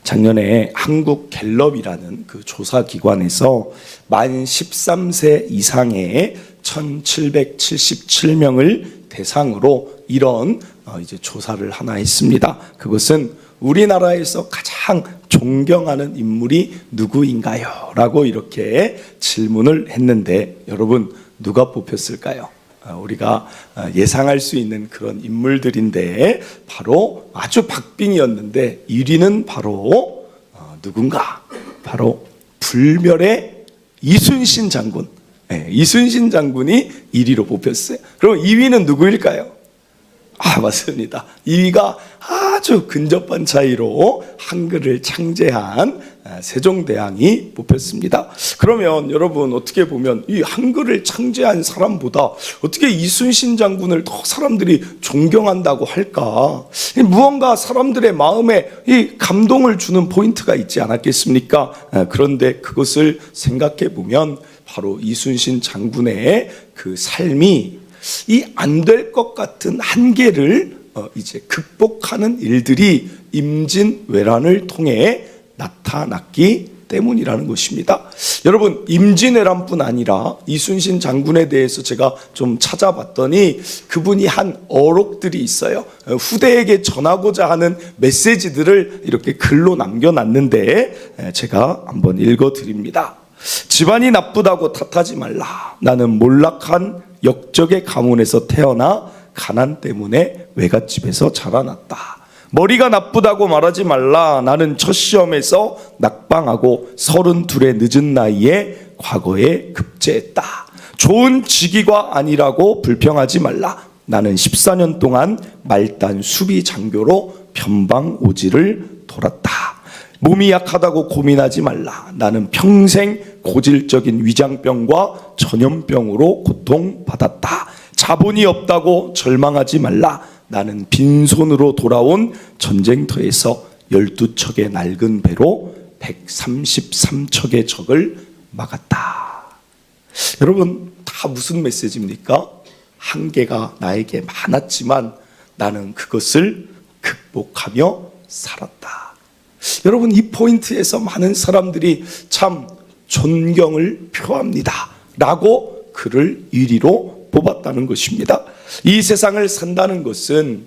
작년에 한국갤럽이라는 그 조사기관에서 만 13세 이상의 1777명을 대상으로 이런 이제 조사를 하나 했습니다. 그것은 우리나라에서 가장 존경하는 인물이 누구인가요? 라고 이렇게 질문을 했는데 여러분 누가 뽑혔을까요? 우리가 예상할 수 있는 그런 인물들인데 바로 아주 박빙이었는데 1위는 바로 누군가? 바로 불멸의 이순신 장군. 이순신 장군이 1위로 뽑혔어요. 그럼 2위는 누구일까요? 맞습니다. 2위가 아주 근접한 차이로 한글을 창제한 세종대왕이 뽑혔습니다. 그러면 여러분 어떻게 보면 이 한글을 창제한 사람보다 어떻게 이순신 장군을 더 사람들이 존경한다고 할까? 무언가 사람들의 마음에 이 감동을 주는 포인트가 있지 않았겠습니까? 그런데 그것을 생각해 보면 바로 이순신 장군의 그 삶이 이 안 될 것 같은 한계를 이제 극복하는 일들이 임진왜란을 통해 나타났기 때문이라는 것입니다. 여러분 임진왜란뿐 아니라 이순신 장군에 대해서 제가 좀 찾아봤더니 그분이 한 어록들이 있어요. 후대에게 전하고자 하는 메시지들을 이렇게 글로 남겨놨는데 제가 한번 읽어드립니다. 집안이 나쁘다고 탓하지 말라. 나는 몰락한 역적의 가문에서 태어나 가난 때문에 외갓집에서 자라났다. 머리가 나쁘다고 말하지 말라. 나는 첫 시험에서 낙방하고 32의 늦은 나이에 과거에 급제했다. 좋은 직위가 아니라고 불평하지 말라. 나는 14년 동안 말단 수비 장교로 변방오지를 돌았다. 몸이 약하다고 고민하지 말라. 나는 평생 고질적인 위장병과 전염병으로 고통받았다. 자본이 없다고 절망하지 말라. 나는 빈손으로 돌아온 전쟁터에서 12척의 낡은 배로 133척의 적을 막았다. 여러분 다 무슨 메시지입니까? 한계가 나에게 많았지만 나는 그것을 극복하며 살았다. 여러분 이 포인트에서 많은 사람들이 참 존경을 표합니다 라고 그를 1위로 뽑았다는 것입니다. 이 세상을 산다는 것은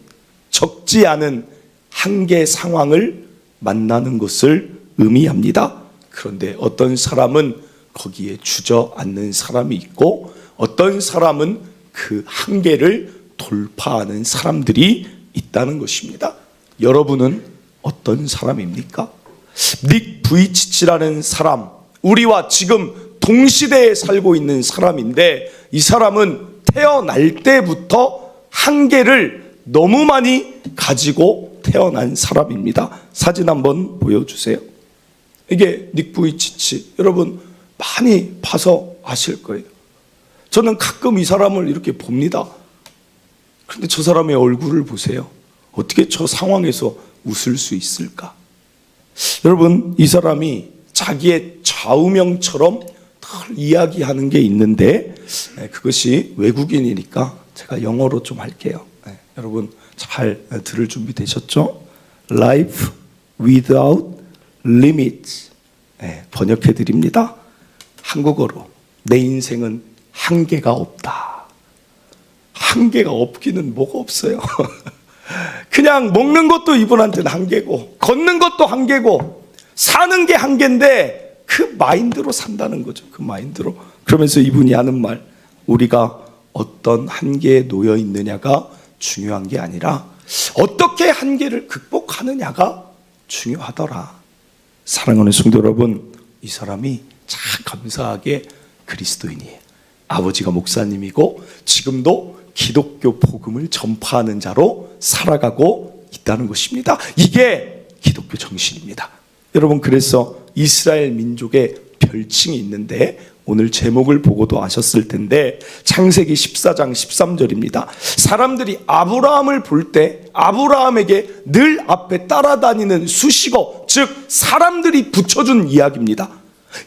적지 않은 한계 상황을 만나는 것을 의미합니다. 그런데 어떤 사람은 거기에 주저앉는 사람이 있고 어떤 사람은 그 한계를 돌파하는 사람들이 있다는 것입니다. 여러분은 어떤 사람입니까? 닉 부이치치라는 사람, 우리와 지금 동시대에 살고 있는 사람인데 이 사람은 태어날 때부터 한계를 너무 많이 가지고 태어난 사람입니다. 사진 한번 보여주세요. 이게 닉 부이치치, 여러분 많이 봐서 아실 거예요. 저는 가끔 이 사람을 이렇게 봅니다. 그런데 저 사람의 얼굴을 보세요. 어떻게 저 상황에서 웃을 수 있을까? 여러분 이 사람이 자기의 좌우명처럼 늘 이야기하는 게 있는데 그것이 외국인이니까 제가 영어로 좀 할게요. 여러분 잘 들을 준비 되셨죠? Life without limits. 번역해 드립니다. 한국어로 내 인생은 한계가 없다. 한계가 없기는 뭐가 없어요. 그냥 먹는 것도 이분한테는 한계고 걷는 것도 한계고 사는 게 한계인데 그 마인드로 산다는 거죠. 그 마인드로. 그러면서 이분이 하는 말, 우리가 어떤 한계에 놓여 있느냐가 중요한 게 아니라 어떻게 한계를 극복하느냐가 중요하더라. 사랑하는 성도 여러분, 이 사람이 참 감사하게 그리스도인이에요. 아버지가 목사님이고 지금도 기독교 복음을 전파하는 자로 살아가고 있다는 것입니다. 이게 기독교 정신입니다. 여러분 그래서 이스라엘 민족의 별칭이 있는데 오늘 제목을 보고도 아셨을 텐데 창세기 14장 13절입니다. 사람들이 아브라함을 볼 때 아브라함에게 늘 앞에 따라다니는 수식어, 즉 사람들이 붙여준 이야기입니다.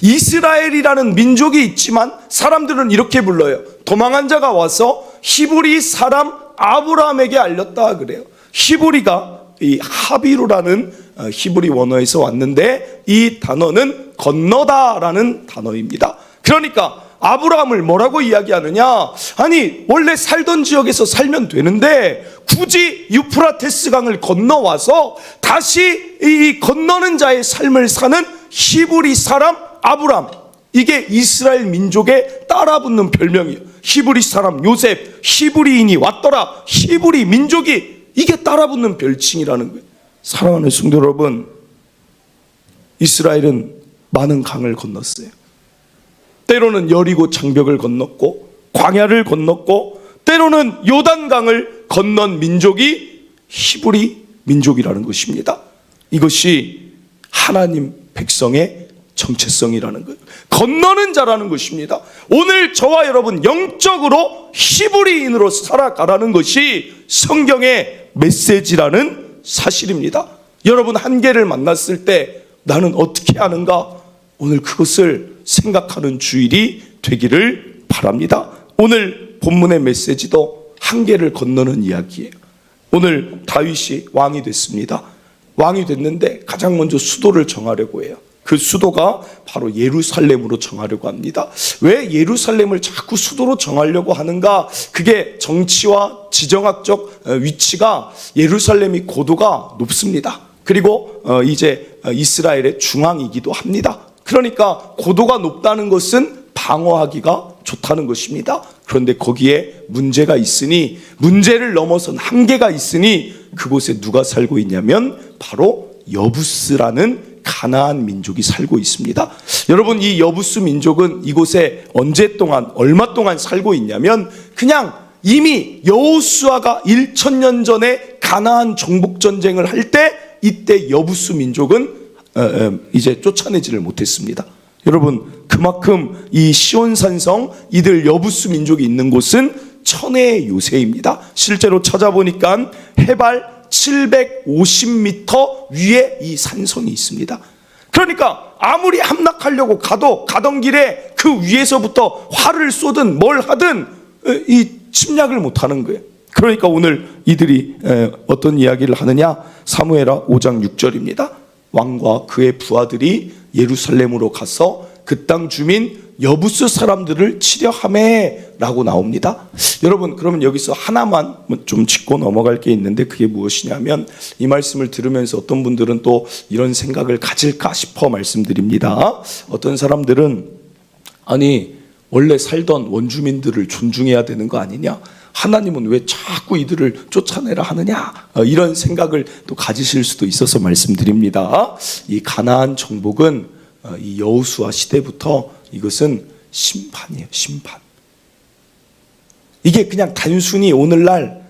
이스라엘이라는 민족이 있지만 사람들은 이렇게 불러요. 도망한 자가 와서 히브리 사람 아브라함에게 알렸다 그래요. 히브리가 이 하비루라는 히브리 원어에서 왔는데 이 단어는 건너다라는 단어입니다. 그러니까 아브라함을 뭐라고 이야기하느냐? 아니 원래 살던 지역에서 살면 되는데 굳이 유프라테스 강을 건너와서 다시 이 건너는 자의 삶을 사는 히브리 사람 아브라함, 이게 이스라엘 민족의 따라붙는 별명이에요. 히브리 사람 요셉, 히브리인이 왔더라, 히브리 민족이, 이게 따라붙는 별칭이라는 거예요. 사랑하는 성도 여러분, 이스라엘은 많은 강을 건넜어요. 때로는 여리고 장벽을 건넜고 광야를 건넜고 때로는 요단강을 건넌 민족이 히브리 민족이라는 것입니다. 이것이 하나님 백성의 정체성이라는 거예요. 건너는 자라는 것입니다. 오늘 저와 여러분 영적으로 히브리인으로 살아가라는 것이 성경의 메시지라는 사실입니다. 여러분 한계를 만났을 때 나는 어떻게 하는가? 오늘 그것을 생각하는 주일이 되기를 바랍니다. 오늘 본문의 메시지도 한계를 건너는 이야기예요. 오늘 다윗이 왕이 됐습니다. 왕이 됐는데 가장 먼저 수도를 정하려고 해요. 그 수도가 바로 예루살렘으로 정하려고 합니다. 왜 예루살렘을 자꾸 수도로 정하려고 하는가? 그게 정치와 지정학적 위치가 예루살렘이 고도가 높습니다. 그리고 이제 이스라엘의 중앙이기도 합니다. 그러니까 고도가 높다는 것은 방어하기가 좋다는 것입니다. 그런데 거기에 문제가 있으니, 문제를 넘어선 한계가 있으니 그곳에 누가 살고 있냐면 바로 여부스라는 가나안 민족이 살고 있습니다. 여러분, 이 여부스 민족은 이곳에 언제 동안, 얼마 동안 살고 있냐면 그냥 이미 여호수아가 1000년 전에 가나안 정복 전쟁을 할 때 이때 여부스 민족은 이제 쫓아내지를 못했습니다. 여러분, 그만큼 이 시온산성, 이들 여부스 민족이 있는 곳은 천혜의 요새입니다. 실제로 찾아보니까 해발 750m 위에 이 산성이 있습니다. 그러니까 아무리 함락하려고 가던 길에 그 위에서부터 활을 쏘든 뭘 하든 이 침략을 못하는 거예요. 그러니까 오늘 이들이 어떤 이야기를 하느냐? 사무엘하 5장 6절입니다. 왕과 그의 부하들이 예루살렘으로 가서 그 땅 주민 여부스 사람들을 치려하매 라고 나옵니다. 여러분, 그러면 여기서 하나만 좀 짚고 넘어갈 게 있는데 그게 무엇이냐면, 이 말씀을 들으면서 어떤 분들은 또 이런 생각을 가질까 싶어 말씀드립니다. 어떤 사람들은 아니 원래 살던 원주민들을 존중해야 되는 거 아니냐? 하나님은 왜 자꾸 이들을 쫓아내라 하느냐? 이런 생각을 또 가지실 수도 있어서 말씀드립니다. 이 가나안 정복은 이 여호수아 시대부터 이것은 심판이에요. 심판. 이게 그냥 단순히 오늘날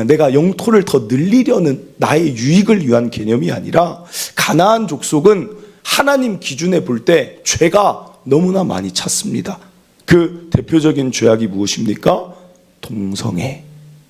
내가 영토를 더 늘리려는 나의 유익을 위한 개념이 아니라, 가나안 족속은 하나님 기준에 볼 때 죄가 너무나 많이 찼습니다. 그 대표적인 죄악이 무엇입니까? 동성애.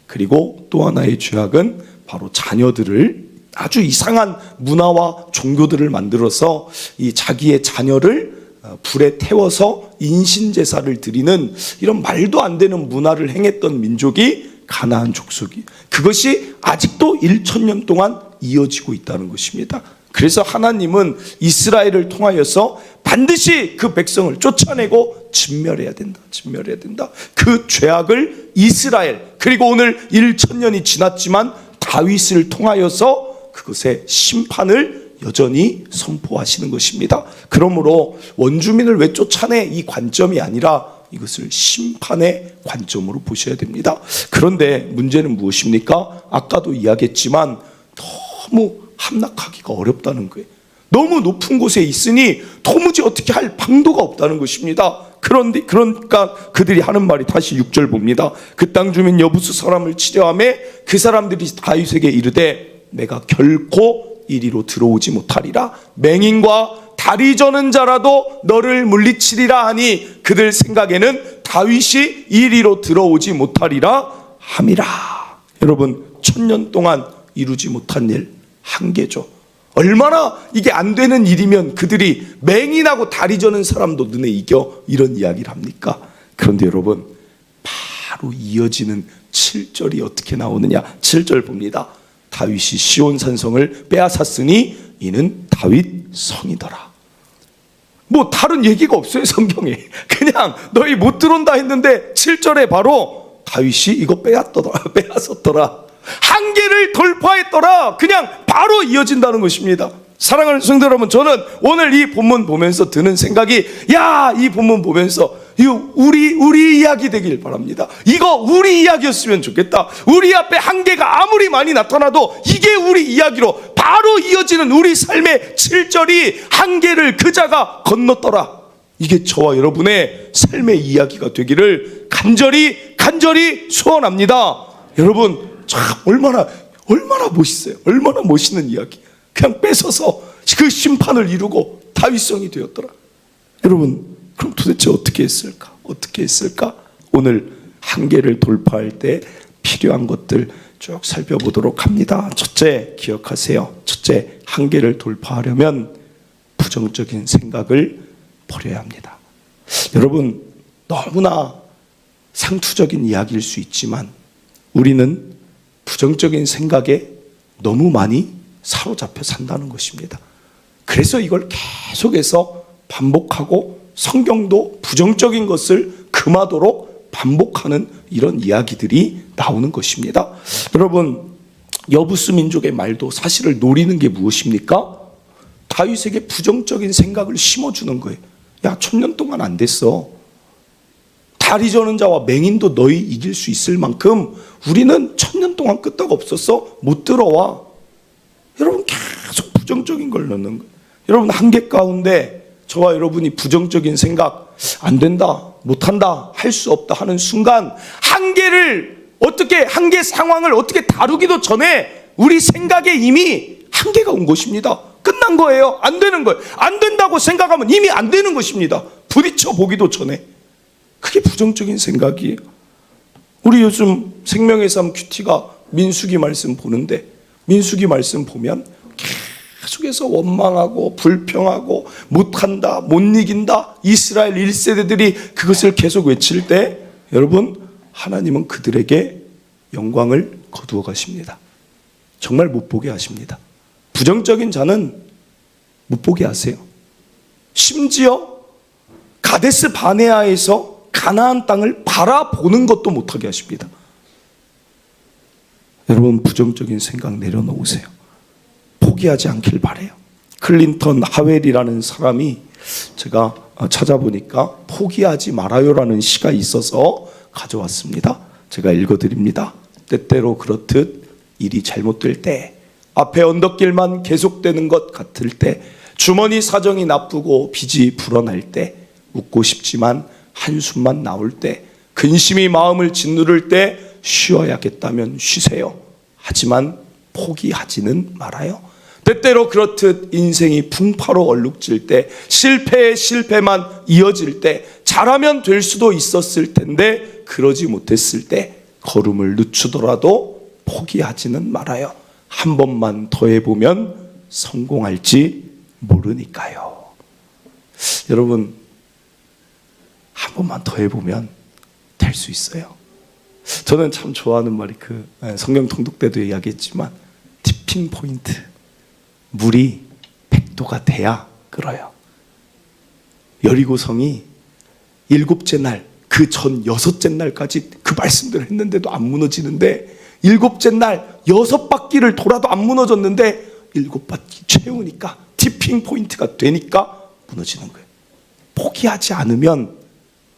그리고 또 하나의 죄악은 바로 자녀들을, 아주 이상한 문화와 종교들을 만들어서 이 자기의 자녀를 불에 태워서 인신제사를 드리는 이런 말도 안 되는 문화를 행했던 민족이 가나안 족속이, 그것이 아직도 1000년 동안 이어지고 있다는 것입니다. 그래서 하나님은 이스라엘을 통하여서 반드시 그 백성을 쫓아내고 진멸해야 된다. 진멸해야 된다. 그 죄악을 이스라엘, 그리고 오늘 1000년이 지났지만 다윗을 통하여서 그것의 심판을 여전히 선포하시는 것입니다. 그러므로 원주민을 왜 쫓아내? 이 관점이 아니라 이것을 심판의 관점으로 보셔야 됩니다. 그런데 문제는 무엇입니까? 아까도 이야기했지만 너무 함락하기가 어렵다는 거예요. 너무 높은 곳에 있으니 도무지 어떻게 할 방도가 없다는 것입니다. 그러니까 그들이 하는 말이, 다시 6절 봅니다. 그 땅 주민 여부스 사람을 치려하매 그 사람들이 다윗에게 이르되 내가 결코 이리로 들어오지 못하리라. 맹인과 다리 저는 자라도 너를 물리치리라 하니 그들 생각에는 다윗이 이리로 들어오지 못하리라 함이라. 여러분, 1000년 동안 이루지 못한 일, 한계죠. 얼마나 이게 안 되는 일이면 그들이 맹인하고 다리 저는 사람도 눈에 익여, 이런 이야기를 합니까? 그런데 여러분, 바로 이어지는 7절이 어떻게 나오느냐? 7절 봅니다. 다윗이 시온 산성을 빼앗았으니 이는 다윗 성이더라. 뭐 다른 얘기가 없어요, 성경에. 그냥 너희 못 들어온다 했는데 7절에 바로 다윗이 이거 빼앗았더라. 한계를 돌파했더라. 그냥 바로 이어진다는 것입니다. 사랑하는 성도 여러분, 저는 오늘 이 본문 보면서 드는 생각이, 이 본문 보면서 이거 우리 이야기 되길 바랍니다. 이거 우리 이야기였으면 좋겠다. 우리 앞에 한계가 아무리 많이 나타나도 이게 우리 이야기로 바로 이어지는 우리 삶의 7절이 한계를 그자가 건넜더라. 이게 저와 여러분의 삶의 이야기가 되기를 간절히 소원합니다. 여러분, 참 얼마나 멋있어요. 얼마나 멋있는 이야기. 그냥 뺏어서 그 심판을 이루고 다윗성이 되었더라. 여러분, 그럼 도대체 어떻게 했을까? 오늘 한계를 돌파할 때 필요한 것들 쭉 살펴보도록 합니다. 첫째, 기억하세요. 첫째, 한계를 돌파하려면 부정적인 생각을 버려야 합니다. 여러분, 너무나 상투적인 이야기일 수 있지만 우리는 부정적인 생각에 너무 많이 사로잡혀 산다는 것입니다. 그래서 이걸 계속해서 반복하고 성경도 부정적인 것을 금하도록 반복하는 이런 이야기들이 나오는 것입니다. 여러분, 여부스 민족의 말도 사실을 노리는 게 무엇입니까? 다윗에게 부정적인 생각을 심어주는 거예요. 야, 1000년 동안 안 됐어. 다리 저는 자와 맹인도 너희 이길 수 있을 만큼 우리는 1000년 동안 끄떡 없었어. 못 들어와. 여러분, 계속 부정적인 걸 넣는 거예요. 여러분, 한계 가운데 저와 여러분이 부정적인 생각, 안 된다, 못한다, 할 수 없다 하는 순간 한계 상황을 어떻게 다루기도 전에 우리 생각에 이미 한계가 온 것입니다. 끝난 거예요. 안 되는 거예요. 안 된다고 생각하면 이미 안 되는 것입니다. 부딪혀 보기도 전에. 그게 부정적인 생각이에요. 우리 요즘 생명의 삶 큐티가 민수기 말씀 보는데, 민수기 말씀 보면 계속해서 원망하고 불평하고 못한다, 못 이긴다, 이스라엘 1세대들이 그것을 계속 외칠 때 여러분, 하나님은 그들에게 영광을 거두어 가십니다. 정말 못 보게 하십니다. 부정적인 자는 못 보게 하세요. 심지어 가데스 바네아에서 가나안 땅을 바라보는 것도 못하게 하십니다. 여러분, 부정적인 생각 내려놓으세요. 포기하지 않길 바라요. 클린턴 하웰이라는 사람이 제가 찾아보니까 포기하지 말아요라는 시가 있어서 가져왔습니다. 제가 읽어드립니다. 때때로 그렇듯 일이 잘못될 때, 앞에 언덕길만 계속되는 것 같을 때, 주머니 사정이 나쁘고 빚이 불어날 때, 웃고 싶지만 한숨만 나올 때, 근심이 마음을 짓누를 때 쉬어야겠다면 쉬세요. 하지만 포기하지는 말아요. 때때로 그렇듯 인생이 풍파로 얼룩질 때, 실패에 실패만 이어질 때, 잘하면 될 수도 있었을 텐데 그러지 못했을 때 걸음을 늦추더라도 포기하지는 말아요. 한 번만 더 해보면 성공할지 모르니까요. 여러분, 한 번만 더 해보면 될 수 있어요. 저는 참 좋아하는 말이 성경 통독 때도 이야기했지만 티핑 포인트, 물이 100도가 돼야 끓어요. 여리고성이 7째 날, 그 전 6째 날까지 그 말씀들을 했는데도 안 무너지는데 7째 날 6바퀴를 돌아도 안 무너졌는데 7바퀴 채우니까 티핑 포인트가 되니까 무너지는 거예요. 포기하지 않으면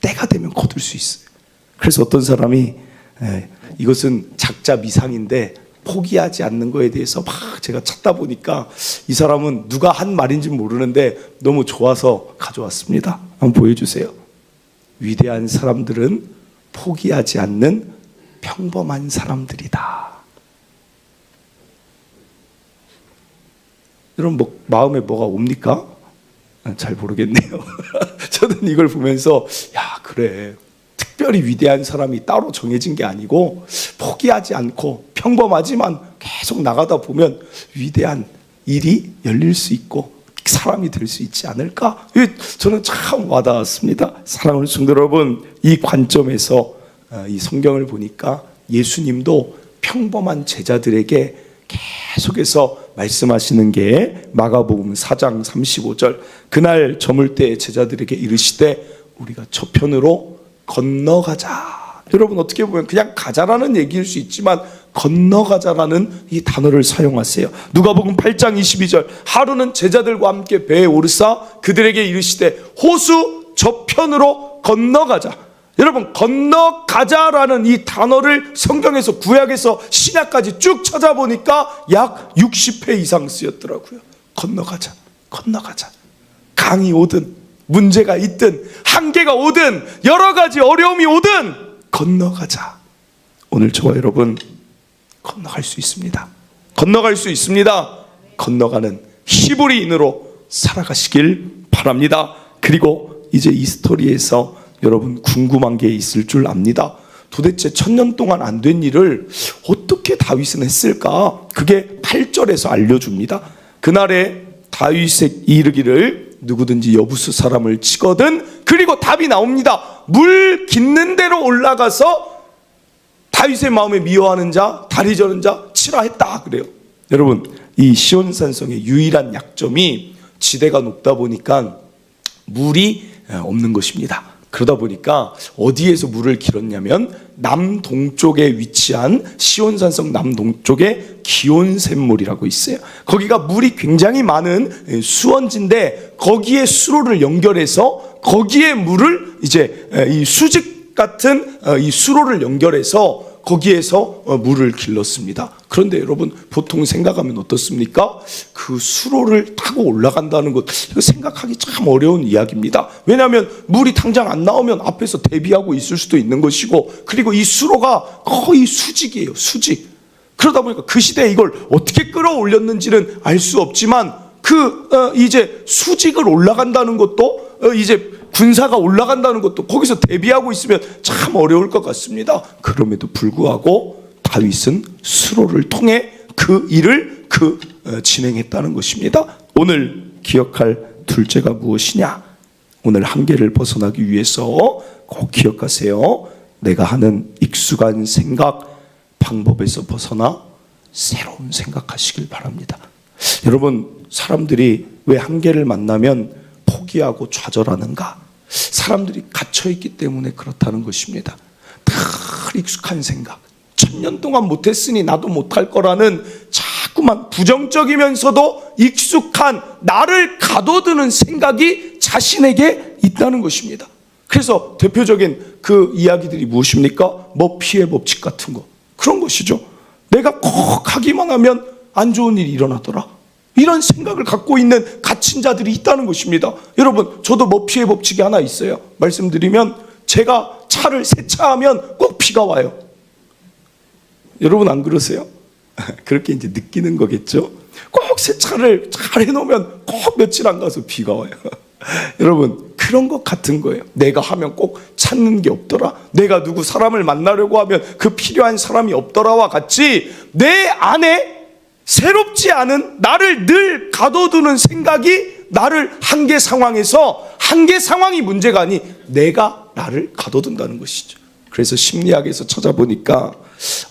때가 되면 거둘 수 있어요. 그래서 어떤 사람이 이것은 작자 미상인데 포기하지 않는 거에 대해서 막 제가 찾다 보니까 이 사람은 누가 한 말인지 모르는데 너무 좋아서 가져왔습니다. 한번 보여주세요. 위대한 사람들은 포기하지 않는 평범한 사람들이다. 여러분, 마음에 뭐가 옵니까? 잘 모르겠네요. 저는 이걸 보면서 그래, 특별히 위대한 사람이 따로 정해진 게 아니고 포기하지 않고 평범하지만 계속 나가다 보면 위대한 일이 열릴 수 있고 사람이 될 수 있지 않을까? 저는 참 와닿았습니다. 사랑하는 성도 여러분, 이 관점에서 이 성경을 보니까 예수님도 평범한 제자들에게 계속해서 말씀하시는 게 마가복음 4장 35절, 그날 저물 때 제자들에게 이르시되 우리가 저편으로 건너가자. 여러분, 어떻게 보면 그냥 가자라는 얘기일 수 있지만 건너가자라는 이 단어를 사용하세요. 누가복음 8장 22절, 하루는 제자들과 함께 배에 오르사 그들에게 이르시되 호수 저편으로 건너가자. 여러분, 건너가자라는 이 단어를 성경에서, 구약에서 신약까지 쭉 찾아보니까 약 60회 이상 쓰였더라고요. 건너가자, 건너가자. 강이 오든 문제가 있든 한계가 오든 여러 가지 어려움이 오든 건너가자. 오늘 저와 여러분 건너갈 수 있습니다. 건너갈 수 있습니다. 건너가는 히브리인으로 살아가시길 바랍니다. 그리고 이제 이 스토리에서 여러분 궁금한 게 있을 줄 압니다. 도대체 1000년 동안 안 된 일을 어떻게 다윗은 했을까? 그게 8절에서 알려줍니다. 그날에 다윗이 이르기를 누구든지 여부수 사람을 치거든, 그리고 답이 나옵니다. 물 깃는 데로 올라가서 다윗의 마음에 미워하는 자, 다리 저는 자 치라 했다 그래요. 여러분, 이 시온산성의 유일한 약점이 지대가 높다 보니까 물이 없는 것입니다. 그러다 보니까 어디에서 물을 길었냐면 남동쪽에 위치한 시온산성 남동쪽에 기온샘물이라고 있어요. 거기가 물이 굉장히 많은 수원지인데 거기에 수로를 연결해서 거기에 물을 이제 이 수직 같은 이 수로를 연결해서 거기에서 물을 길렀습니다. 그런데 여러분, 보통 생각하면 어떻습니까? 그 수로를 타고 올라간다는 것, 이거 생각하기 참 어려운 이야기입니다. 왜냐하면 물이 당장 안 나오면 앞에서 대비하고 있을 수도 있는 것이고, 그리고 이 수로가 거의 수직이에요. 수직. 그러다 보니까 그 시대에 이걸 어떻게 끌어올렸는지는 알 수 없지만 이제 수직을 올라간다는 것도 이제 군사가 올라간다는 것도 거기서 대비하고 있으면 참 어려울 것 같습니다. 그럼에도 불구하고 다윗은 수로를 통해 그 일을 진행했다는 것입니다. 오늘 기억할 둘째가 무엇이냐? 오늘 한계를 벗어나기 위해서 꼭 기억하세요. 내가 하는 익숙한 생각, 방법에서 벗어나 새로운 생각하시길 바랍니다. 여러분, 사람들이 왜 한계를 만나면 포기하고 좌절하는가? 사람들이 갇혀있기 때문에 그렇다는 것입니다. 늘 익숙한 생각, 1000년 동안 못했으니 나도 못할 거라는 자꾸만 부정적이면서도 익숙한 나를 가둬두는 생각이 자신에게 있다는 것입니다. 그래서 대표적인 그 이야기들이 무엇입니까? 머피의 법칙 같은 거, 그런 것이죠. 내가 꼭 하기만 하면 안 좋은 일이 일어나더라, 이런 생각을 갖고 있는 갇힌 자들이 있다는 것입니다. 여러분, 저도 머피의 법칙이 하나 있어요. 말씀드리면 제가 차를 세차하면 꼭 비가 와요. 여러분 안 그러세요? 그렇게 이제 느끼는 거겠죠. 꼭 세차를 잘 해놓으면 꼭 며칠 안 가서 비가 와요. 여러분, 그런 것 같은 거예요. 내가 하면 꼭 찾는 게 없더라, 내가 누구 사람을 만나려고 하면 그 필요한 사람이 없더라와 같이 내 안에 새롭지 않은 나를 늘 가둬두는 생각이 나를 한계 상황에서, 한계 상황이 문제가 아니 내가 나를 가둬둔다는 것이죠. 그래서 심리학에서 찾아보니까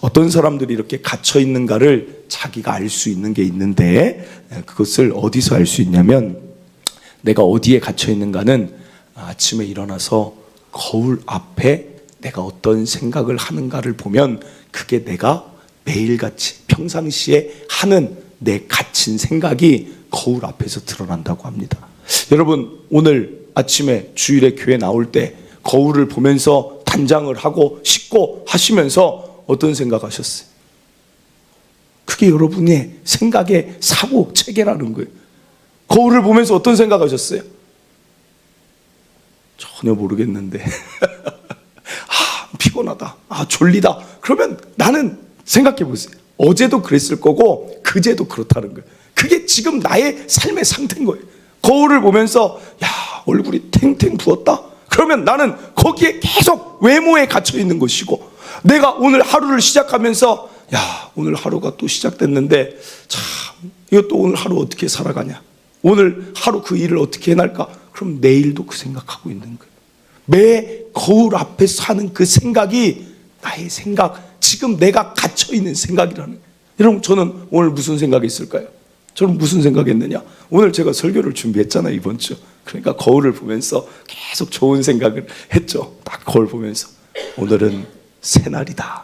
어떤 사람들이 이렇게 갇혀 있는가를 자기가 알 수 있는 게 있는데, 그것을 어디서 알 수 있냐면 내가 어디에 갇혀 있는가는 아침에 일어나서 거울 앞에 내가 어떤 생각을 하는가를 보면 그게 내가 매일같이 평상시에 하는 내 갇힌 생각이 거울 앞에서 드러난다고 합니다. 여러분, 오늘 아침에 주일에 교회 나올 때 거울을 보면서 단장을 하고 씻고 하시면서 어떤 생각하셨어요? 그게 여러분의 생각의 사고 체계라는 거예요. 거울을 보면서 어떤 생각하셨어요? 전혀 모르겠는데 피곤하다, 졸리다. 그러면 나는 생각해 보세요. 어제도 그랬을 거고 그제도 그렇다는 거예요. 그게 지금 나의 삶의 상태인 거예요. 거울을 보면서 얼굴이 탱탱 부었다, 그러면 나는 거기에 계속 외모에 갇혀 있는 것이고, 내가 오늘 하루를 시작하면서 오늘 하루가 또 시작됐는데 참 이것도 오늘 하루 어떻게 살아가냐, 오늘 하루 그 일을 어떻게 해낼까, 그럼 내일도 그 생각하고 있는 거예요. 매 거울 앞에서 하는 그 생각이 나의 생각, 지금 내가 갇혀있는 생각이라는 거예요. 여러분, 저는 오늘 무슨 생각이 있을까요? 저는 무슨 생각했느냐? 오늘 제가 설교를 준비했잖아요, 이번 주. 그러니까 거울을 보면서 계속 좋은 생각을 했죠. 딱 거울 보면서 오늘은 새날이다.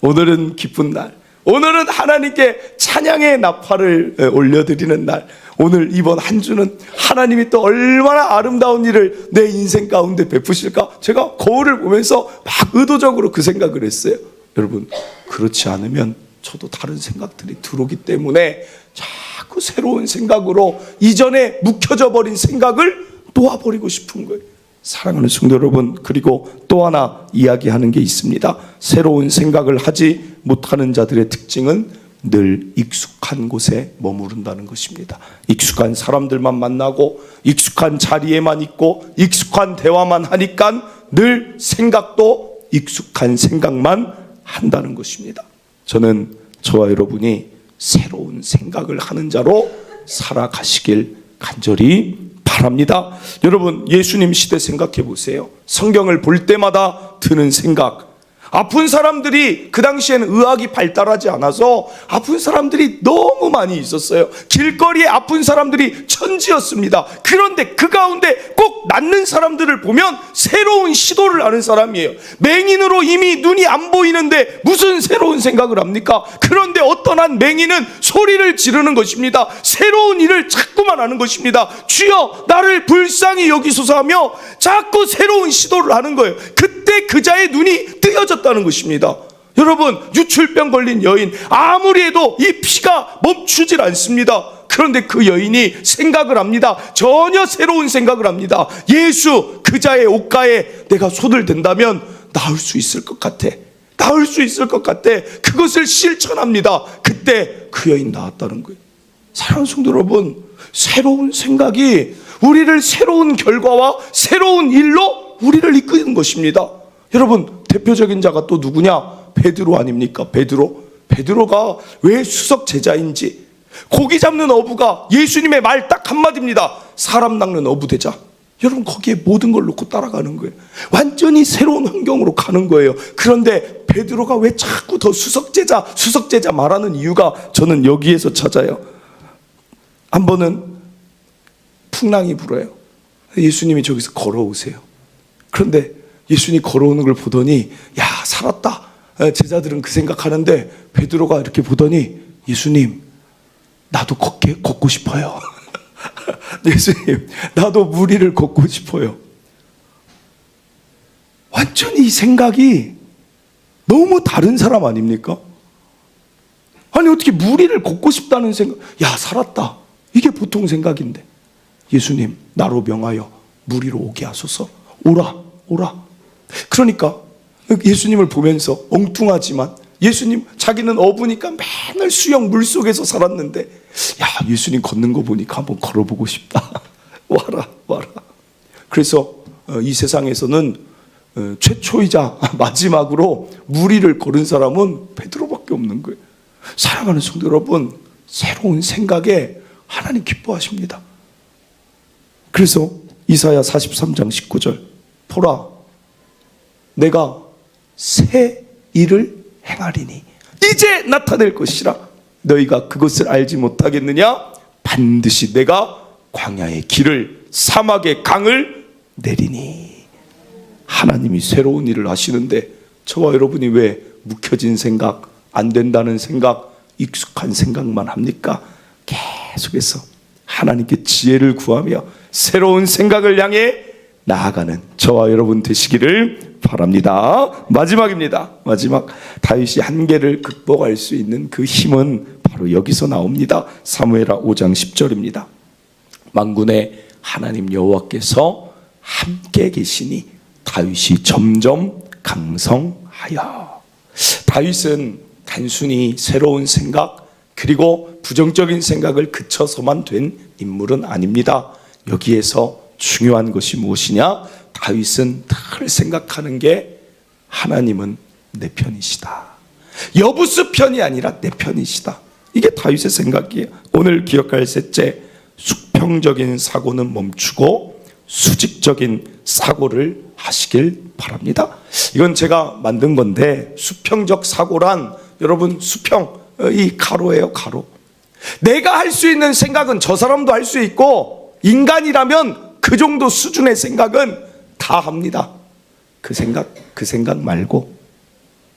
오늘은 기쁜 날. 오늘은 하나님께 찬양의 나팔을 올려드리는 날. 오늘 이번 한 주는 하나님이 또 얼마나 아름다운 일을 내 인생 가운데 베푸실까? 제가 거울을 보면서 막 의도적으로 그 생각을 했어요. 여러분, 그렇지 않으면 저도 다른 생각들이 들어오기 때문에 자꾸 새로운 생각으로 이전에 묵혀져 버린 생각을 놓아버리고 싶은 거예요. 사랑하는 성도 여러분, 그리고 또 하나 이야기하는 게 있습니다. 새로운 생각을 하지 못하는 자들의 특징은 늘 익숙한 곳에 머무른다는 것입니다. 익숙한 사람들만 만나고 익숙한 자리에만 있고 익숙한 대화만 하니까 늘 생각도 익숙한 생각만 한다는 것입니다. 저는 저와 여러분이 새로운 생각을 하는 자로 살아가시길 간절히 바랍니다. 여러분, 예수님 시대 생각해 보세요. 성경을 볼 때마다 드는 생각. 아픈 사람들이 그 당시에는 의학이 발달하지 않아서 아픈 사람들이 너무 많이 있었어요. 길거리에 아픈 사람들이 천지였습니다. 그런데 그 가운데 꼭 낫는 사람들을 보면 새로운 시도를 하는 사람이에요. 맹인으로 이미 눈이 안 보이는데 무슨 새로운 생각을 합니까? 그런데 어떤 한 맹인은 소리를 지르는 것입니다. 새로운 일을 자꾸만 하는 것입니다. 주여, 나를 불쌍히 여기소서 하며 자꾸 새로운 시도를 하는 거예요. 그때 그자의 눈이 뜨여졌다는 것입니다. 여러분, 유출병 걸린 여인, 아무리 해도 이 피가 멈추질 않습니다. 그런데 그 여인이 생각을 합니다. 전혀 새로운 생각을 합니다. 예수, 그자의 옷가에 내가 손을 댄다면 나을 수 있을 것 같아. 나을 수 있을 것 같아. 그것을 실천합니다. 그때 그 여인 나았다는 거예요. 사랑하는 성도 여러분, 새로운 생각이 우리를 새로운 결과와 새로운 일로 우리를 이끄는 것입니다. 여러분, 대표적인 자가 또 누구냐? 베드로 아닙니까? 베드로가 왜 수석 제자인지, 고기 잡는 어부가 예수님의 말 딱 한마디입니다. 사람 낚는 어부 되자. 여러분, 거기에 모든 걸 놓고 따라가는 거예요. 완전히 새로운 환경으로 가는 거예요. 그런데 베드로가 왜 자꾸 더 수석 제자 말하는 이유가 저는 여기에서 찾아요. 한 번은 풍랑이 불어요. 예수님이 저기서 걸어오세요. 그런데 예수님이 걸어오는 걸 보더니 야, 살았다. 제자들은 그 생각하는데 베드로가 이렇게 보더니 예수님, 나도 걷고 싶어요. 예수님, 나도 물 위를 걷고 싶어요. 완전히 이 생각이 너무 다른 사람 아닙니까? 아니, 어떻게 물 위를 걷고 싶다는 생각, 야, 살았다. 이게 보통 생각인데 예수님, 나로 명하여 물 위로 오게 하소서. 오라. 그러니까 예수님을 보면서 엉뚱하지만 예수님, 자기는 어부니까 맨날 수영 물속에서 살았는데 야, 예수님 걷는 거 보니까 한번 걸어보고 싶다. 와라. 그래서 이 세상에서는 최초이자 마지막으로 물 위를 걸은 사람은 베드로밖에 없는 거예요. 사랑하는 성도 여러분, 새로운 생각에 하나님 기뻐하십니다. 그래서 이사야 43장 19절, 보라, 내가 새 일을 행하리니 이제 나타낼 것이라. 너희가 그것을 알지 못하겠느냐? 반드시 내가 광야의 길을, 사막의 강을 내리니. 하나님이 새로운 일을 하시는데 저와 여러분이 왜 묵혀진 생각, 안 된다는 생각, 익숙한 생각만 합니까? 계속해서 하나님께 지혜를 구하며 새로운 생각을 향해 나아가는 저와 여러분 되시기를 바랍니다. 마지막입니다. 마지막, 다윗이 한계를 극복할 수 있는 그 힘은 바로 여기서 나옵니다. 사무엘하 5장 10절입니다. 만군의 하나님 여호와께서 함께 계시니 다윗이 점점 강성하여. 다윗은 단순히 새로운 생각 그리고 부정적인 생각을 그쳐서만 된 인물은 아닙니다. 여기에서 중요한 것이 무엇이냐? 다윗은 늘 생각하는 게 하나님은 내 편이시다. 여부수 편이 아니라 내 편이시다. 이게 다윗의 생각이에요. 오늘 기억할 셋째, 수평적인 사고는 멈추고 수직적인 사고를 하시길 바랍니다. 이건 제가 만든 건데, 수평적 사고란, 여러분, 수평, 이 가로예요, 가로. 내가 할 수 있는 생각은 저 사람도 할 수 있고, 인간이라면 그 정도 수준의 생각은 다 합니다. 그 생각 말고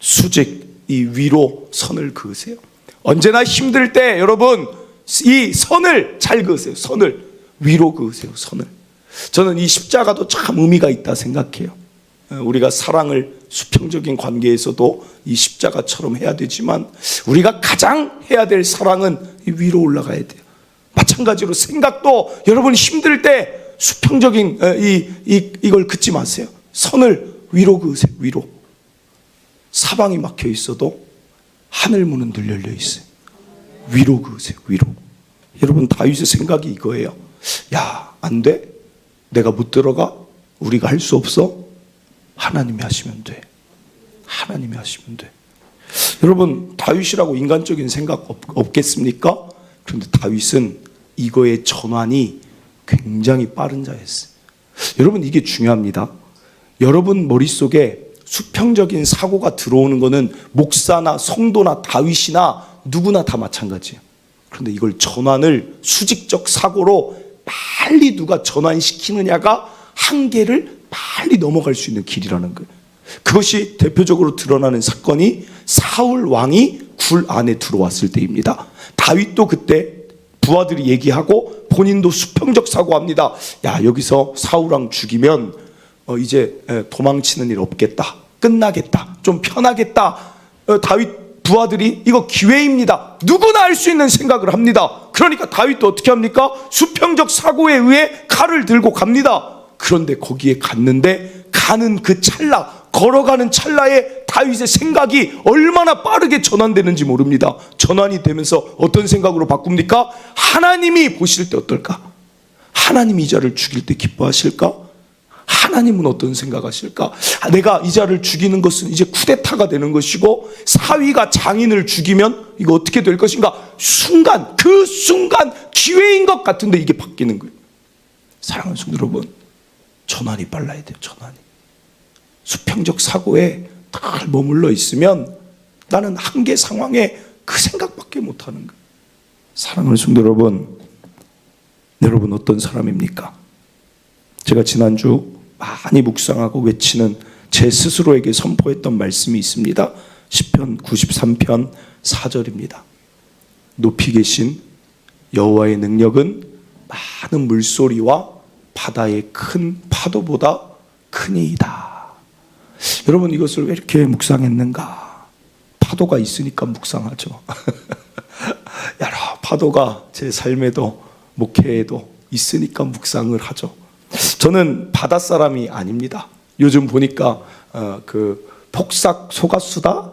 수직 이 위로 선을 그으세요. 언제나 힘들 때 여러분 이 선을 잘 그으세요. 선을 위로 그으세요. 선을. 저는 이 십자가도 참 의미가 있다 생각해요. 우리가 사랑을 수평적인 관계에서도 이 십자가처럼 해야 되지만, 우리가 가장 해야 될 사랑은 위로 올라가야 돼요. 마찬가지로 생각도 여러분 힘들 때 수평적인 이걸 긋지 마세요. 선을 위로 그으세요. 위로. 사방이 막혀 있어도 하늘 문은 늘 열려 있어요. 위로 그으세요. 위로. 여러분 다윗의 생각이 이거예요. 야, 안 돼? 내가 못 들어가? 우리가 할 수 없어? 하나님이 하시면 돼. 하나님이 하시면 돼. 여러분 다윗이라고 인간적인 생각 없겠습니까? 그런데 다윗은 이거의 전환이 굉장히 빠른 자였어요. 여러분 이게 중요합니다. 여러분 머릿속에 수평적인 사고가 들어오는 것은 목사나 성도나 다윗이나 누구나 다 마찬가지예요. 그런데 이걸 전환을 수직적 사고로 빨리 누가 전환시키느냐가 한계를 빨리 넘어갈 수 있는 길이라는 거예요. 그것이 대표적으로 드러나는 사건이 사울 왕이 굴 안에 들어왔을 때입니다. 다윗도 그때 부하들이 얘기하고 본인도 수평적 사고합니다. 야, 여기서 사울 왕 죽이면 이제 도망치는 일 없겠다. 끝나겠다. 좀 편하겠다. 다윗 부하들이 이거 기회입니다. 누구나 할 수 있는 생각을 합니다. 그러니까 다윗도 어떻게 합니까? 수평적 사고에 의해 칼을 들고 갑니다. 그런데 거기에 갔는데 가는 그 찰나, 걸어가는 찰나에 다윗의 생각이 얼마나 빠르게 전환되는지 모릅니다. 전환이 되면서 어떤 생각으로 바꿉니까? 하나님이 보실 때 어떨까? 하나님이 이 자를 죽일 때 기뻐하실까? 하나님은 어떤 생각하실까? 내가 이 자를 죽이는 것은 이제 쿠데타가 되는 것이고, 사위가 장인을 죽이면 이거 어떻게 될 것인가? 그 순간 기회인 것 같은데 이게 바뀌는 거예요. 사랑하는 성도 여러분, 전환이 빨라야 돼요. 전환이. 수평적 사고에 딱 머물러 있으면 나는 한계 상황에 그 생각밖에 못하는 거예요. 사랑하는 성도 여러분, 여러분 어떤 사람입니까? 제가 지난주 많이 묵상하고 외치는 제 스스로에게 선포했던 말씀이 있습니다. 시편 93편 4절입니다. 높이 계신 여호와의 능력은 많은 물소리와 바다의 큰 파도보다 크니이다. 여러분 이것을 왜 이렇게 묵상했는가? 파도가 있으니까 묵상하죠. 여러 파도가 제 삶에도 목회에도 있으니까 묵상을 하죠. 저는 바다 사람이 아닙니다. 요즘 보니까 그 폭삭 소가수다,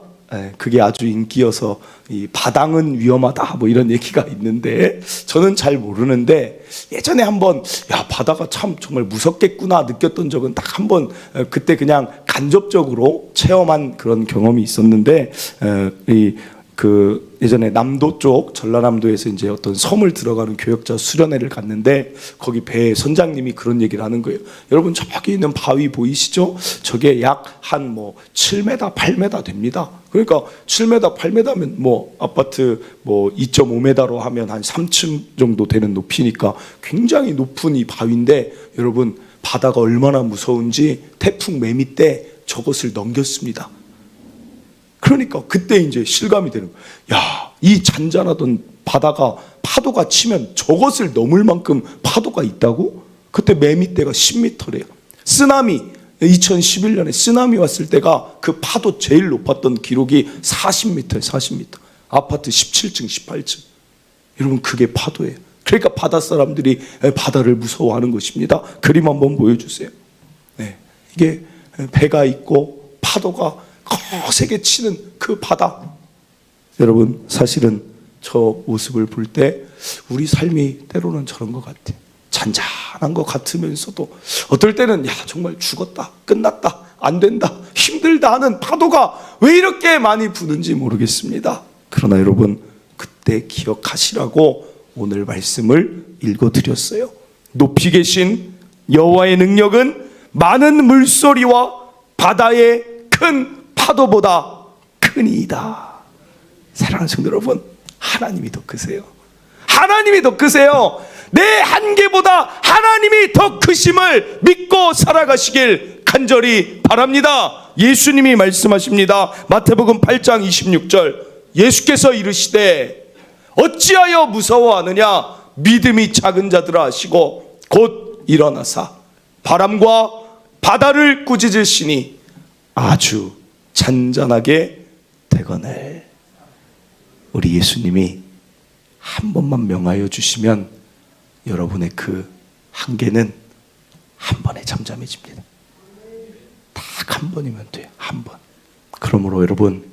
그게 아주 인기여서 이 바당은 위험하다 뭐 이런 얘기가 있는데, 저는 잘 모르는데 예전에 한번 야 바다가 참 정말 무섭겠구나 느꼈던 적은 딱 한 번, 그때 그냥 간접적으로 체험한 그런 경험이 있었는데, 그 예전에 남도 쪽 전라남도에서 이제 어떤 섬을 들어가는 교역자 수련회를 갔는데, 거기 배 선장님이 그런 얘기를 하는 거예요. 여러분 저기 있는 바위 보이시죠? 저게 약 한 뭐 7m, 8m 됩니다. 그러니까 7m, 8m면 뭐 아파트 뭐 2.5m로 하면 한 3층 정도 되는 높이니까 굉장히 높은 이 바위인데, 여러분 바다가 얼마나 무서운지 태풍 매미 때 저것을 넘겼습니다. 그러니까 그때 이제 실감이 되는 거예요. 야, 이 잔잔하던 바다가 파도가 치면 저것을 넘을 만큼 파도가 있다고? 그때 매미때가 10m래요. 쓰나미, 2011년에 쓰나미 왔을 때가 그 파도 제일 높았던 기록이 40m예요. 40m. 아파트 17층, 18층. 여러분 그게 파도예요. 그러니까 바다 사람들이 바다를 무서워하는 것입니다. 그림 한번 보여주세요. 네, 이게 배가 있고 파도가 거세게 치는 그 바다. 여러분 사실은 저 모습을 볼 때 우리 삶이 때로는 저런 것 같아요. 잔잔한 것 같으면서도 어떨 때는 야 정말 죽었다, 끝났다, 안 된다, 힘들다 하는 파도가 왜 이렇게 많이 부는지 모르겠습니다. 그러나 여러분 그때 기억하시라고 오늘 말씀을 읽어드렸어요. 높이 계신 여호와의 능력은 많은 물소리와 바다의 큰 파도보다 크니이다. 사랑하는 성도 여러분, 하나님이 더 크세요. 하나님이 더 크세요. 내 한계보다 하나님이 더 크심을 믿고 살아가시길 간절히 바랍니다. 예수님이 말씀하십니다. 마태복음 8장 26절, 예수께서 이르시되 어찌하여 무서워하느냐, 믿음이 작은 자들아 하시고 곧 일어나사 바람과 바다를 꾸짖으시니 아주 잔잔하게 되거늘. 우리 예수님이 한 번만 명하여 주시면 여러분의 그 한계는 한 번에 잠잠해집니다. 딱 한 번이면 돼요. 한 번. 그러므로 여러분,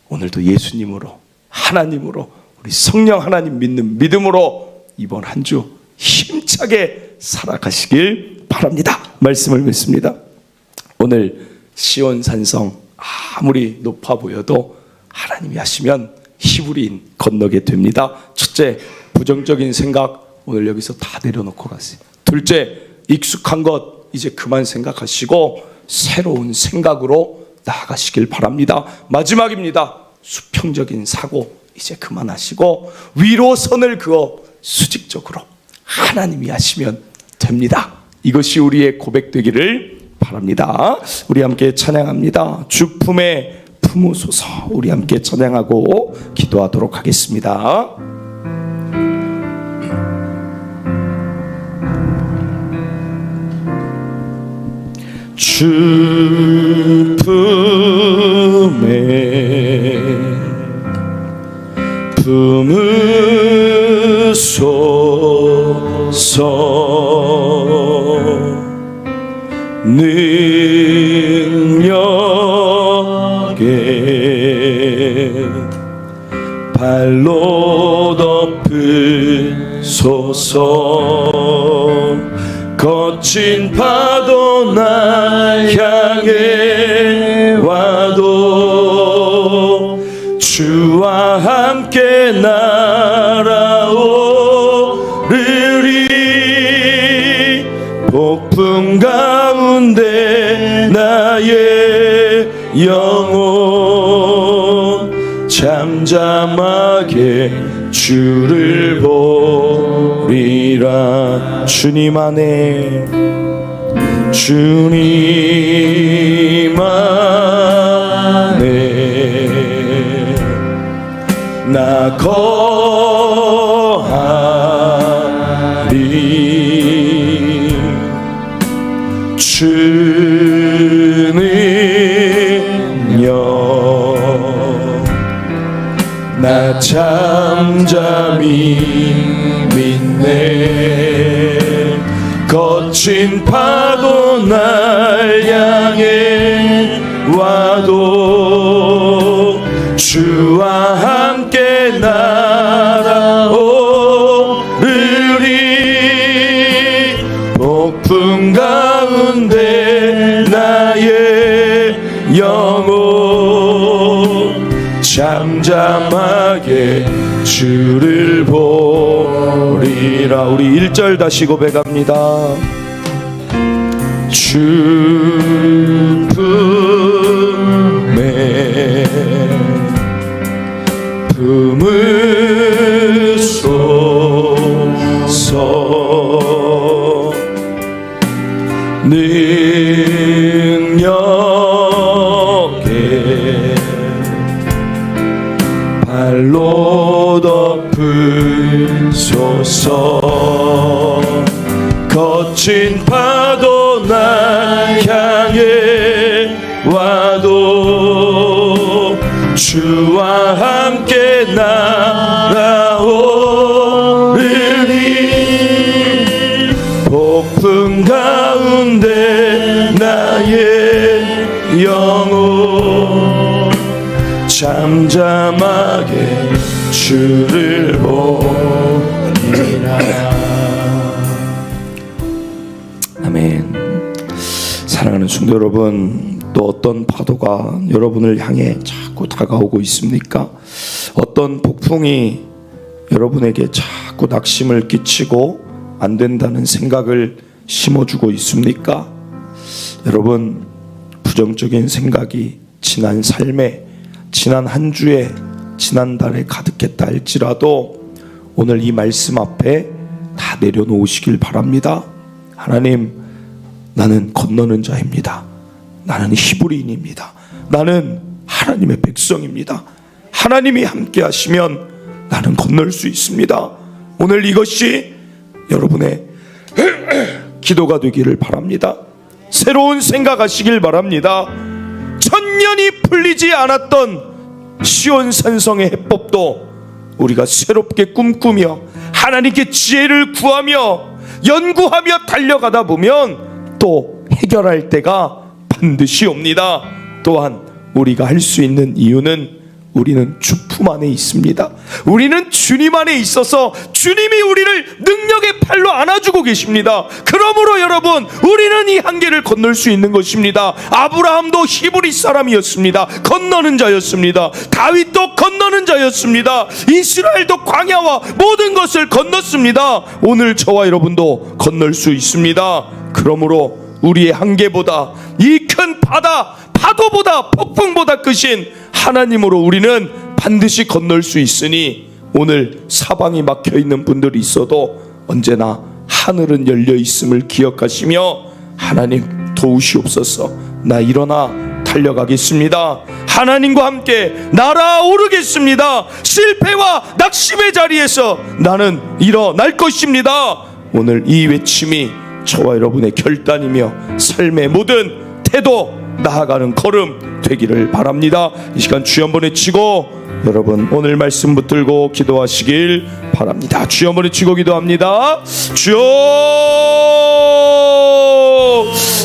오늘도 예수님으로, 하나님으로, 우리 성령 하나님 믿는 믿음으로 이번 한 주 힘차게 살아가시길 바랍니다. 말씀을 맺습니다. 오늘 시온 산성 아무리 높아 보여도 하나님이 하시면 히브리인 건너게 됩니다. 첫째, 부정적인 생각 오늘 여기서 다 내려놓고 가세요. 둘째, 익숙한 것 이제 그만 생각하시고 새로운 생각으로 나아가시길 바랍니다. 마지막입니다. 수평적인 사고 이제 그만하시고 위로 선을 그어 수직적으로 하나님이 하시면 됩니다. 이것이 우리의 고백되기를 바랍니다. 우리 함께 찬양합니다. 주 품에 품으소서. 우리 함께 찬양하고 기도하도록 하겠습니다. 주 품에 품으소서. 능력에 발로 덮으소서. 거친 파도 날 향해 와도 주와 함께 날아오르리. 폭풍 가운데 나의 영혼 잠잠하게 주를 보리라. 주님 안에, 주님 안에 나 거하리. 주는요 나 잠잠히 믿네. 거친 파도 날 향해 와도 주와 함께 날아오르리. 폭풍 가운데 나의 영혼 잠잠하게 주를 보리라. 우리 1절 다시 고백합니다. 주 품에 품으소서. 능력에 발로 덮으소서. 거친 파도 날 향해 와도 주와 함께 날아오르리. 폭풍 가운데 나의 영혼 잠잠하게 주를 보리라. 아멘. 사랑하는 성도 여러분, 또 어떤 파도가 여러분을 향해 자꾸 다가오고 있습니까? 어떤 폭풍이 여러분에게 자꾸 낙심을 끼치고 안 된다는 생각을 심어주고 있습니까? 여러분, 부정적인 생각이 지난 삶에, 지난 한 주에 지난달에 가득했다 할지라도 오늘 이 말씀 앞에 다 내려놓으시길 바랍니다. 하나님, 나는 건너는 자입니다. 나는 히브리인입니다. 나는 하나님의 백성입니다. 하나님이 함께 하시면 나는 건널 수 있습니다. 오늘 이것이 여러분의 기도가 되기를 바랍니다. 새로운 생각하시길 바랍니다. 천년이 풀리지 않았던 시온 산성의 해법도 우리가 새롭게 꿈꾸며 하나님께 지혜를 구하며 연구하며 달려가다 보면 또 해결할 때가 반드시 옵니다. 또한 우리가 할 수 있는 이유는 우리는 주품 안에 있습니다. 우리는 주님 안에 있어서 주님이 우리를 능력의 팔로 안아주고 계십니다. 그러므로 여러분, 우리는 이 한계를 건널 수 있는 것입니다. 아브라함도 히브리 사람이었습니다. 건너는 자였습니다. 다윗도 건너는 자였습니다. 이스라엘도 광야와 모든 것을 건넜습니다. 오늘 저와 여러분도 건널 수 있습니다. 그러므로 우리의 한계보다 이 큰 파도보다 폭풍보다 크신 하나님으로 우리는 반드시 건널 수 있으니 오늘 사방이 막혀있는 분들이 있어도 언제나 하늘은 열려 있음을 기억하시며 하나님 도우시옵소서. 나 일어나 달려가겠습니다. 하나님과 함께 날아오르겠습니다. 실패와 낙심의 자리에서 나는 일어날 것입니다. 오늘 이 외침이 저와 여러분의 결단이며 삶의 모든 태도, 나아가는 걸음 되기를 바랍니다. 이 시간 주여 한번 외치고 여러분 오늘 말씀 붙들고 기도하시길 바랍니다. 주여 한번 외치고 기도합니다. 주여,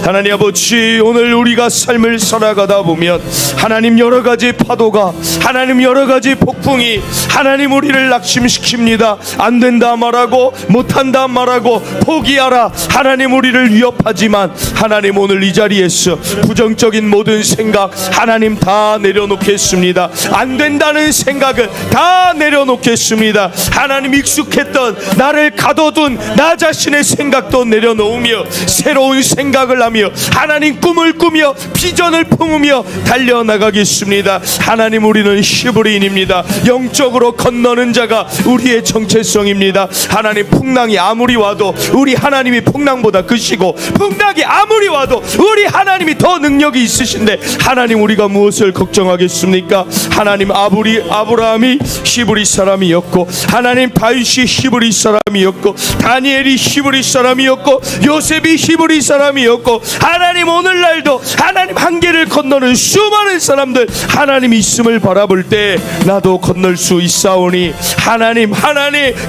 하나님 아버지, 오늘 우리가 삶을 살아가다 보면 하나님 여러 가지 파도가, 하나님 여러 가지 폭풍이 하나님 우리를 낙심시킵니다. 안 된다 말하고 못한다 말하고 포기하라 하나님 우리를 위협하지만 하나님 오늘 이 자리에서 부정적인 모든 생각 하나님 다 내려놓겠습니다. 안 된다는 생각은 다 내려놓겠습니다. 하나님 익숙했던 나를 가둬둔 나 자신의 생각도 내려놓으며 새로운 생각을 하며 하나님 꿈을 꾸며 비전을 품으며 달려나가겠습니다. 하나님 우리는 히브리인입니다. 영적으로 건너는 자가 우리의 정체성입니다. 하나님 풍랑이 아무리 와도 우리 하나님이 풍랑보다 크시고 풍랑이 아무리 와도 우리 하나님이 더 능력이 있으신데 하나님 우리가 무엇을 걱정하겠습니까? 하나님 아브라함이 히브리 사람이었고 하나님 다윗이 히브리 사람이었고 다니엘이 히브리 사람이었고 요셉이 히브리 사람이었고 하나님 오늘날도 하나님 한계를 건너는 수많은 사람들 하나님이 있음을 바라볼 때 나도 건널 수 있사오니 하나님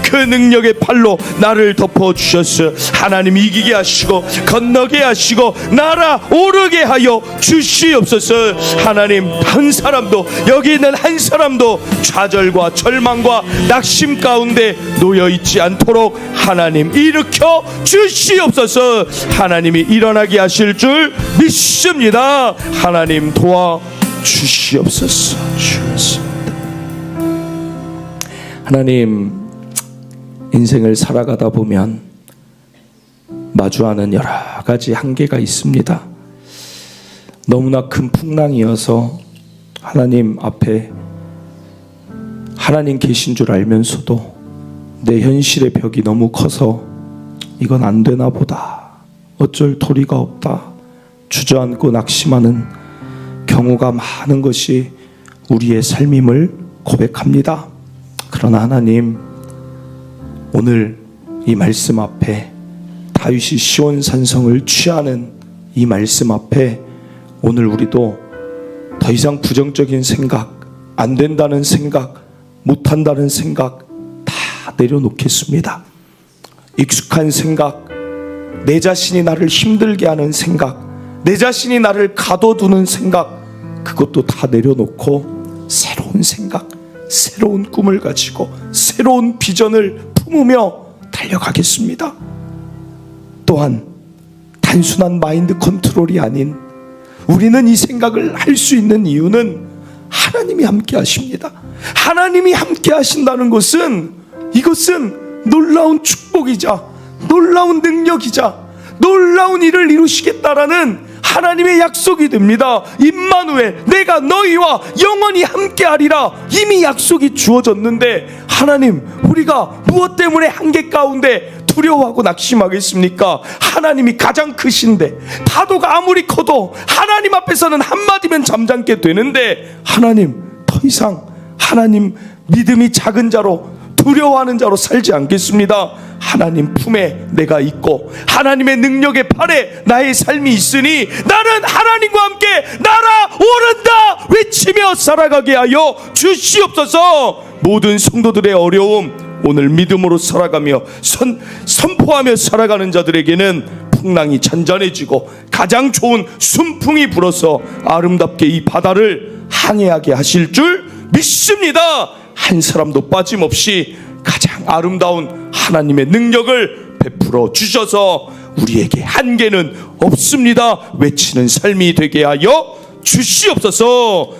그 능력의 팔로 나를 덮어주셨어. 하나님 이기게 하시고 건너게 하시고 날아오르게 하여 주시옵소서. 하나님 한 사람도 여기 있는 한 사람도 좌절과 절망과 낙심 가운데 놓여있지 않도록 하나님 일으켜 주시옵소서. 하나님이 일어나게 하실 줄 믿습니다. 하나님 도와주시옵소서. 주옵소서. 하나님, 인생을 살아가다 보면 마주하는 여러 가지 한계가 있습니다. 너무나 큰 풍랑이어서 하나님 앞에 하나님 계신 줄 알면서도 내 현실의 벽이 너무 커서 이건 안 되나 보다, 어쩔 도리가 없다 주저앉고 낙심하는 경우가 많은 것이 우리의 삶임을 고백합니다. 그러나 하나님, 오늘 이 말씀 앞에 다윗이 시온 산성을 취하는 이 말씀 앞에 오늘 우리도 더 이상 부정적인 생각, 안 된다는 생각, 못한다는 생각 다 내려놓겠습니다. 익숙한 생각, 내 자신이 나를 힘들게 하는 생각, 내 자신이 나를 가둬두는 생각, 그것도 다 내려놓고 새로운 생각, 새로운 꿈을 가지고 새로운 비전을 품으며 달려가겠습니다. 또한 단순한 마인드 컨트롤이 아닌 우리는 이 생각을 할 수 있는 이유는 하나님이 함께 하십니다. 하나님이 함께 하신다는 것은 이것은 놀라운 축복이자 놀라운 능력이자 놀라운 일을 이루시겠다라는 하나님의 약속이 됩니다. 임마누엘, 내가 너희와 영원히 함께하리라. 이미 약속이 주어졌는데 하나님, 우리가 무엇 때문에 한계 가운데 두려워하고 낙심하겠습니까? 하나님이 가장 크신데, 파도가 아무리 커도 하나님 앞에서는 한마디면 잠잠게 되는데, 하나님, 더 이상 하나님 믿음이 작은 자로, 두려워하는 자로 살지 않겠습니다. 하나님 품에 내가 있고 하나님의 능력의 팔에 나의 삶이 있으니 나는 하나님과 함께 날아 오른다 외치며 살아가게 하여 주시옵소서. 모든 성도들의 어려움 오늘 믿음으로 살아가며 선포하며 살아가는 자들에게는 풍랑이 잔잔해지고 가장 좋은 순풍이 불어서 아름답게 이 바다를 항해하게 하실 줄 믿습니다. 한 사람도 빠짐없이 가장 아름다운 하나님의 능력을 베풀어 주셔서 우리에게 한계는 없습니다 외치는 삶이 되게 하여 주시옵소서.